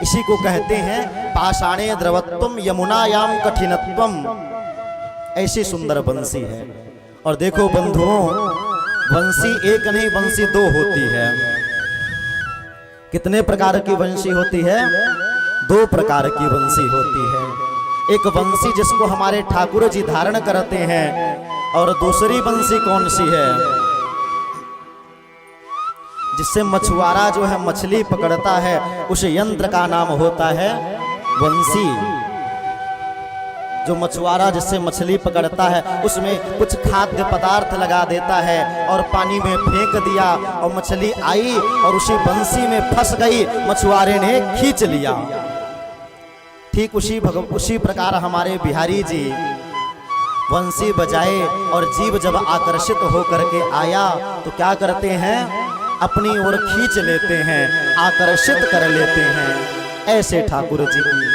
इसी को कहते हैं पाषाणे द्रवत्वम यमुनायाम कठिनत्वम। ऐसी सुंदर बंसी है। और देखो बंधुओं, बंसी एक नहीं बंसी दो होती है। कितने प्रकार की बंसी होती है? दो प्रकार की बंसी होती है। एक बंसी जिसको हमारे ठाकुर जी धारण करते हैं, और दूसरी बंसी कौन सी है? जिससे मछुआरा जो है मछली पकड़ता है, उस यंत्र का नाम होता है बंसी। जो मछुआरा जिससे मछली पकड़ता है उसमें कुछ खाद्य पदार्थ लगा देता है और पानी में फेंक दिया, और मछली आई और उसी बंसी में फंस गई, मछुआरे ने खींच लिया। ठीक उसी प्रकार हमारे बिहारी जी बंसी बजाए, और जीव जब आकर्षित होकर के आया तो क्या करते हैं? अपनी ओर खींच लेते हैं, आकर्षित कर लेते हैं। ऐसे ठाकुर जी की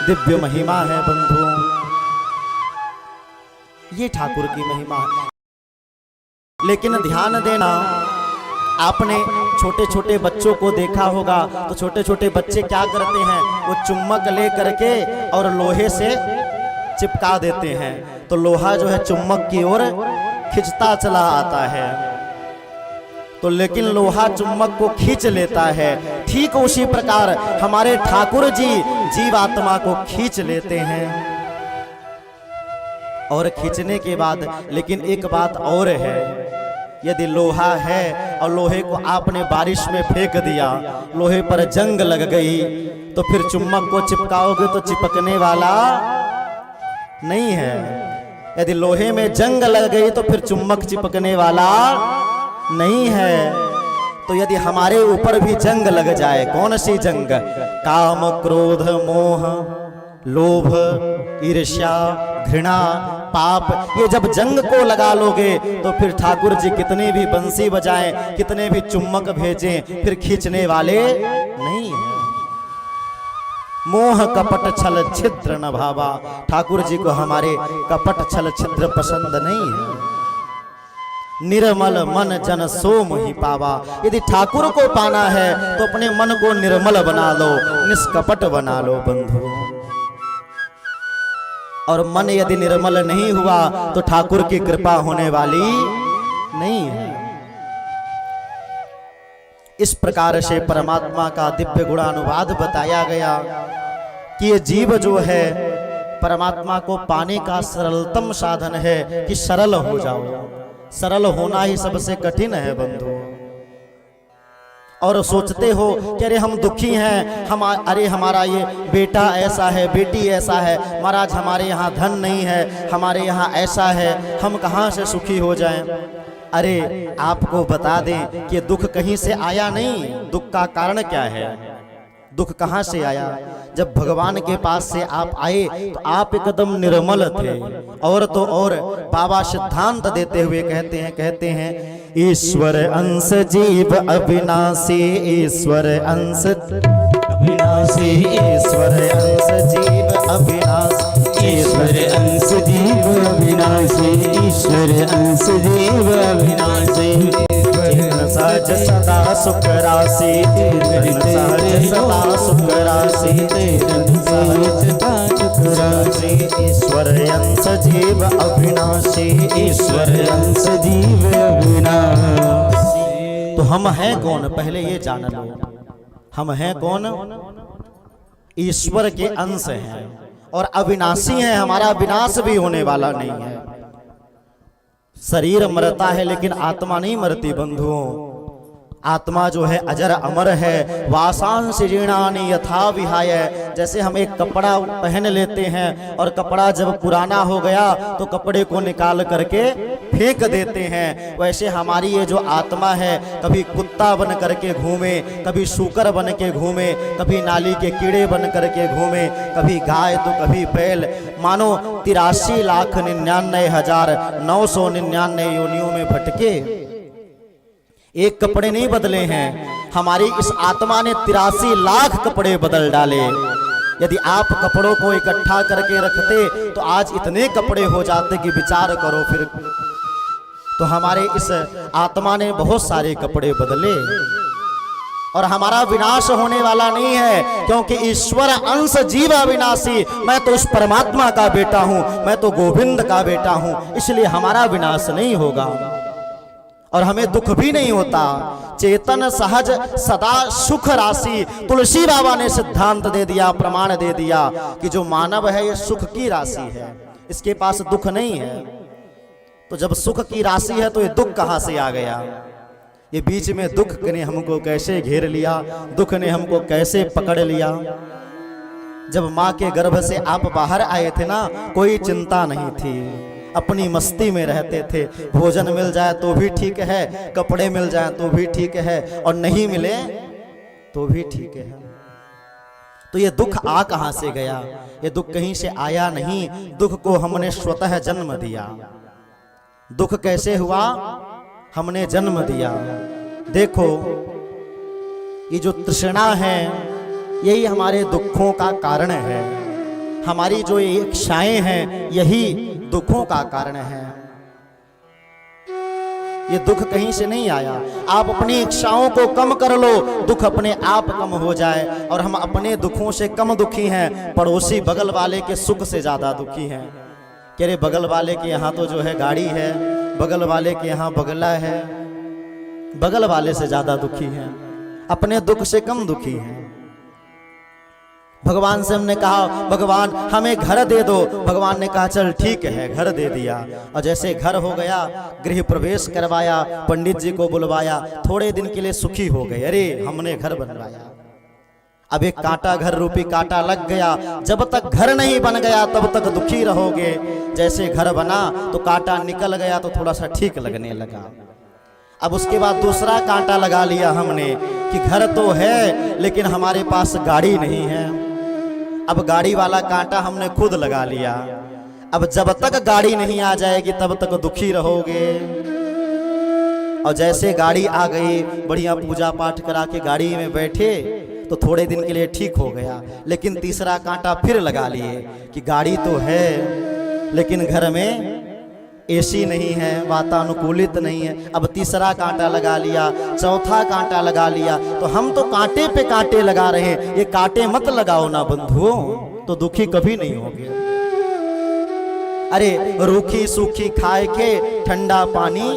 दिव्य महिमा है बंधुओं, ये ठाकुर की महिमा है। लेकिन ध्यान देना, आपने छोटे छोटे बच्चों को देखा होगा तो छोटे छोटे बच्चे क्या करते हैं? वो चुम्बक ले करके और लोहे से चिपका देते हैं, तो लोहा जो है चुम्बक की ओर खिंचता चला आता है। तो लेकिन लोहा चुम्बक को खींच लेता है। ठीक उसी प्रकार हमारे ठाकुर जी जीवात्मा को खींच लेते हैं। और खींचने के बाद लेकिन एक बात और है, यदि लोहा है और लोहे को आपने बारिश में फेंक दिया, लोहे पर जंग लग गई, तो फिर चुम्बक को चिपकाओगे तो चिपकने वाला नहीं है। यदि लोहे में जंग लग गई तो फिर चुम्बक चिपकने वाला नहीं है। तो यदि हमारे ऊपर भी जंग लग जाए, कौन सी जंग? काम, क्रोध, मोह, लोभ, ईर्ष्या, घृणा, पाप, ये जब जंग को लगा लोगे तो फिर ठाकुर जी कितने भी बंसी बजाएं, कितने भी चुम्बक भेजें, फिर खींचने वाले नहीं है। मोह कपट छल छिद्र न भावा, ठाकुर जी को हमारे कपट छल छिद्र पसंद नहीं है। निर्मल मन जन सो मोहि पावा। यदि ठाकुर को पाना है तो अपने मन को निर्मल बना लो, निष्कपट बना लो बंधु। और मन यदि निर्मल नहीं हुआ तो ठाकुर की कृपा होने वाली नहीं है। इस प्रकार से परमात्मा का दिव्य गुणानुवाद बताया गया कि ये जीव जो है परमात्मा को पाने का सरलतम साधन है कि सरल हो जाओ। सरल होना ही सबसे कठिन है बंधु। और सोचते हो कि अरे हम दुखी हैं, अरे हमारा ये बेटा ऐसा है, बेटी ऐसा है, महाराज हमारे यहाँ धन नहीं है, हमारे यहाँ ऐसा है, हम कहाँ से सुखी हो जाएं। अरे आपको बता दें कि दुख कहीं से आया नहीं। दुख का कारण क्या है? दुख कहाँ से आया? जब भगवान के पास से आप आए तो आप एकदम निर्मल थे। और तो और बाबा सिद्धांत देते हुए कहते हैं ईश्वर अंश जीव अविनाशी, ईश्वर अंश अविनाशी, ईश्वर अंश जीव अविनाशी, ईश्वर अंश जीव अविनाशी, ईश्वर अंश जीव अविनाशी। सहज सदा सुख राशि, सहज सदा सुख राशि, ईश्वर अंश जीव अविनाशी, ईश्वर अंश जीव अविनाशी। तो हम हैं कौन? पहले ये जान लो, हम हैं कौन? ईश्वर के अंश हैं और अविनाशी हैं। हमारा विनाश भी होने वाला नहीं है। शरीर मरता है लेकिन आत्मा नहीं मरती बंधुओं। आत्मा जो है अजर अमर है। वासांश जीर्णानि यथा विहाय, जैसे हम एक कपड़ा पहन लेते हैं और कपड़ा जब पुराना हो गया तो कपड़े को निकाल करके फेंक देते हैं, वैसे हमारी ये जो आत्मा है कभी कुत्ता बन करके घूमे, कभी सूकर बन के घूमे, कभी नाली के कीड़े बन करके घूमे, कभी गाय तो कभी बैल, मानो 83,99,999 योनियों में भटके। एक कपड़े नहीं बदले हैं, हमारी इस आत्मा ने 83 लाख कपड़े बदल डाले। यदि आप कपड़ों को इकट्ठा करके रखते तो आज इतने कपड़े हो जाते कि विचार करो फिर। तो हमारे इस आत्मा ने बहुत सारे कपड़े बदले। और हमारा विनाश होने वाला नहीं है, क्योंकि ईश्वर अंश जीव अविनाशी। मैं तो उस परमात्मा का बेटा हूं, मैं तो गोविंद का बेटा हूं, इसलिए हमारा विनाश नहीं होगा और हमें दुख भी नहीं होता। चेतन सहज सदा सुख राशि, तुलसी बाबा ने सिद्धांत दे दिया, प्रमाण दे दिया कि जो मानव है ये सुख की राशि है, इसके पास दुख नहीं है। तो जब सुख की राशि है तो ये दुख कहां से आ गया? ये बीच में दुख ने हमको कैसे घेर लिया, दुख ने हमको कैसे पकड़ लिया। जब माँ के गर्भ से आप बाहर आए थे ना, कोई चिंता नहीं थी, अपनी मस्ती में रहते थे। भोजन मिल जाए तो भी ठीक है, कपड़े मिल जाए तो भी ठीक है, और नहीं मिले तो भी ठीक है। तो ये दुख आ कहां से गया? ये दुख कहीं से आया नहीं, दुख को हमने स्वतः जन्म दिया। दुख कैसे हुआ? हमने जन्म दिया। देखो ये जो तृष्णा है यही हमारे दुखों का कारण है, हमारी जो ये इच्छाएं हैं यही दुखों का कारण है। ये दुख कहीं से नहीं आया। आप अपनी इच्छाओं को कम कर लो, दुख अपने आप कम हो जाए। और हम अपने दुखों से कम दुखी हैं, पड़ोसी बगल वाले के सुख से ज्यादा दुखी हैं। कह रहे बगल वाले के यहाँ तो जो है गाड़ी है, बगल वाले के यहाँ बगला है, बगल वाले से ज्यादा दुखी हैं, अपने दुख से कम दुखी हैं। भगवान से हमने कहा भगवान हमें घर दे दो, भगवान ने कहा चल ठीक है, घर दे दिया। और जैसे घर हो गया, गृह प्रवेश करवाया, पंडित जी को बुलवाया, थोड़े दिन के लिए सुखी हो गए, अरे हमने घर बनवाया। अब एक कांटा, घर रूपी कांटा लग गया। जब तक घर नहीं बन गया तब तक दुखी रहोगे। जैसे घर बना तो कांटा निकल गया तो थोड़ा सा ठीक लगने लगा। अब उसके बाद दूसरा कांटा लगा लिया हमने कि घर तो है लेकिन हमारे पास गाड़ी नहीं है। अब गाड़ी वाला कांटा हमने खुद लगा लिया। अब जब तक गाड़ी नहीं आ जाएगी तब तक दुखी रहोगे। और जैसे गाड़ी आ गई, बढ़िया पूजा पाठ करा के गाड़ी में बैठे तो थोड़े दिन के लिए ठीक हो गया, लेकिन तीसरा कांटा फिर लगा लिए कि गाड़ी तो है लेकिन घर में एसी नहीं है, वातानुकूलित नहीं है। अब तीसरा कांटा लगा लिया, चौथा कांटा लगा लिया। तो हम तो कांटे पे कांटे लगा रहे हैं, ये कांटे मत लगाओ ना बंधुओं, तो दुखी कभी नहीं होगे। अरे रूखी सूखी खाए के ठंडा पानी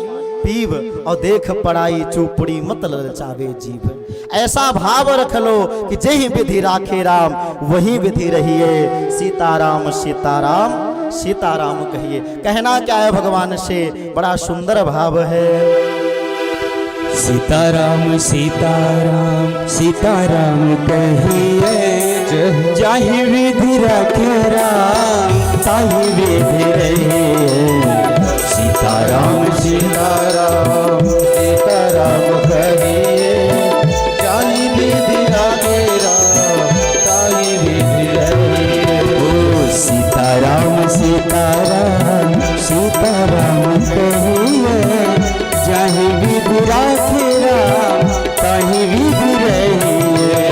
पीव, और देख पड़ाई चूपड़ी मत ललचावे जीव। ऐसा भाव रख लो कि जही विधि राखे राम, वही विधि रहिए। सीताराम सीताराम सीताराम कहिए। कहना क्या है भगवान से? बड़ा सुंदर भाव है। सीताराम सीताराम सीताराम कहिए, जाहि विधि राखे राम ताहि विधि रहिए। सीताराम सीताराम सीताराम कहिए, जाहि विधि राखे राम ताहि विधि रहिए। ओ सीताराम सीताराम सीताराम कहिए, जाहि विधि राखे राम ताहि विधि रहिए।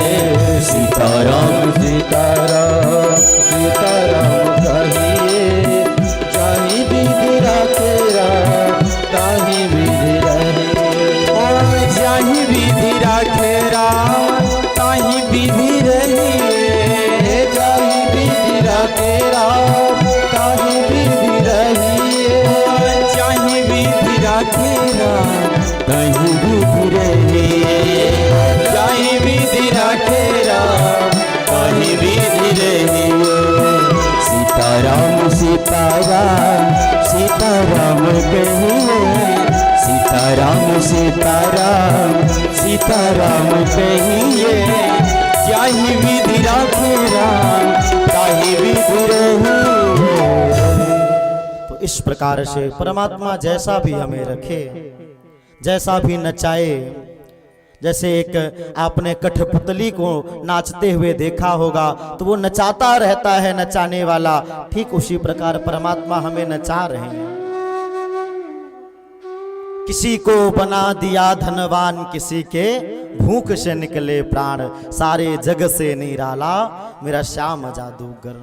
सीताराम सीताराम सीताराम कहिए, जाहि विधि राखे राम ताहि विधि रहिए। और जाहि विधि राखे राम ताहि विधि रहिए। जाहि विधि राखे राम ताहि विधि रहिए। जाहि विधि राखे राम ताहि विधि रहिए। जाहि विधि राखे राम ताहि विधि रहिए। सीताराम सीताराम सीताराम कहिए, सीताराम सीताराम सीताराम कहिए, जाहि विधि राखे राम ताहि विधि रहिए। तो इस प्रकार से परमात्मा जैसा भी हमें रखे, जैसा भी नचाए। जैसे एक आपने कठपुतली को नाचते हुए देखा होगा तो वो नचाता रहता है नचाने वाला, ठीक उसी प्रकार परमात्मा हमें नचा रहे हैं। किसी को बना दिया धनवान, किसी के भूख से निकले प्राण, सारे जग से निराला मेरा श्याम जादूगर।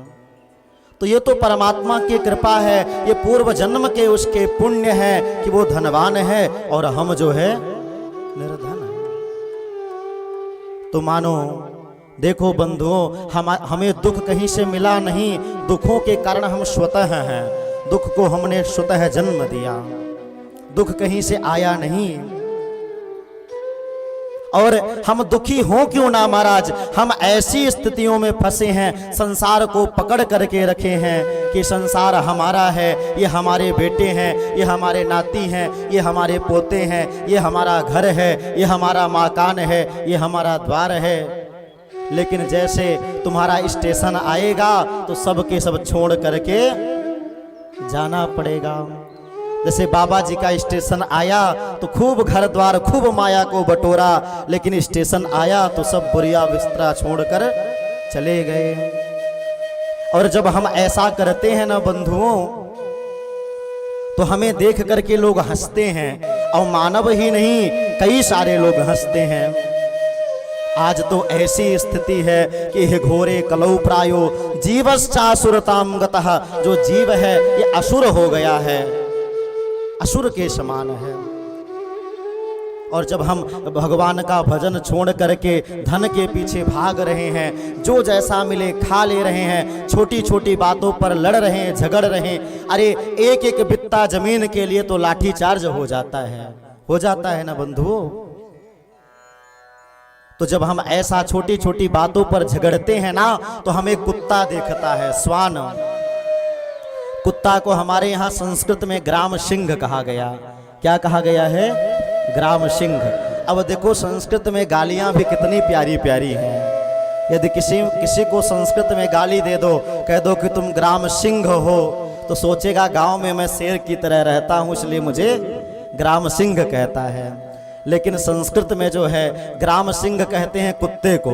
तो ये तो परमात्मा की कृपा है, ये पूर्व जन्म के उसके पुण्य है कि वो धनवान है और हम जो है निर्धन है। तो मानो देखो बंधुओं, हमें दुख कहीं से मिला नहीं, दुखों के कारण हम स्वतः हैं। दुख को हमने स्वतः जन्म दिया, दुख कहीं से आया नहीं। और हम दुखी हों क्यों ना महाराज, हम ऐसी स्थितियों में फंसे हैं, संसार को पकड़ करके रखे हैं कि संसार हमारा है, ये हमारे बेटे हैं, ये हमारे नाती हैं, ये हमारे पोते हैं, ये हमारा घर है, ये हमारा मकान है, ये हमारा द्वार है। लेकिन जैसे तुम्हारा स्टेशन आएगा तो सब के सब छोड़ करके जाना पड़ेगा। जैसे बाबा जी का स्टेशन आया तो खूब घर द्वार खूब माया को बटोरा, लेकिन स्टेशन आया तो सब बुरिया बिस्तरा छोड़कर चले गए। और जब हम ऐसा करते हैं ना बंधुओं, तो हमें देख करके लोग हंसते हैं, और मानव ही नहीं कई सारे लोग हंसते हैं। आज तो ऐसी स्थिति है कि हे घोरे कलौ प्रायो जीवश्चासुरताम गतः, जो जीव है ये असुर हो गया है, असुर के समान है। और जब हम भगवान का भजन छोड़ करके धन के पीछे भाग रहे हैं, जो जैसा मिले खा ले रहे हैं, छोटी छोटी बातों पर लड़ रहे हैं, झगड़ रहे हैं, अरे एक एक बित्ता जमीन के लिए तो लाठी चार्ज हो जाता है ना बंधुओं। तो जब हम ऐसा छोटी छोटी बातों पर झगड़ते हैं ना, तो हमें कुत्ता देखता है, श्वान। कुत्ता को हमारे यहाँ संस्कृत में ग्राम सिंह कहा गया। क्या कहा गया है? ग्राम सिंह। अब देखो संस्कृत में गालियां भी कितनी प्यारी प्यारी हैं। यदि किसी को संस्कृत में गाली दे दो, कह दो कि तुम ग्राम सिंह हो, तो सोचेगा गांव में मैं शेर की तरह रहता हूं, इसलिए मुझे ग्राम सिंह कहता है। लेकिन संस्कृत में जो है ग्राम सिंह कहते हैं कुत्ते को।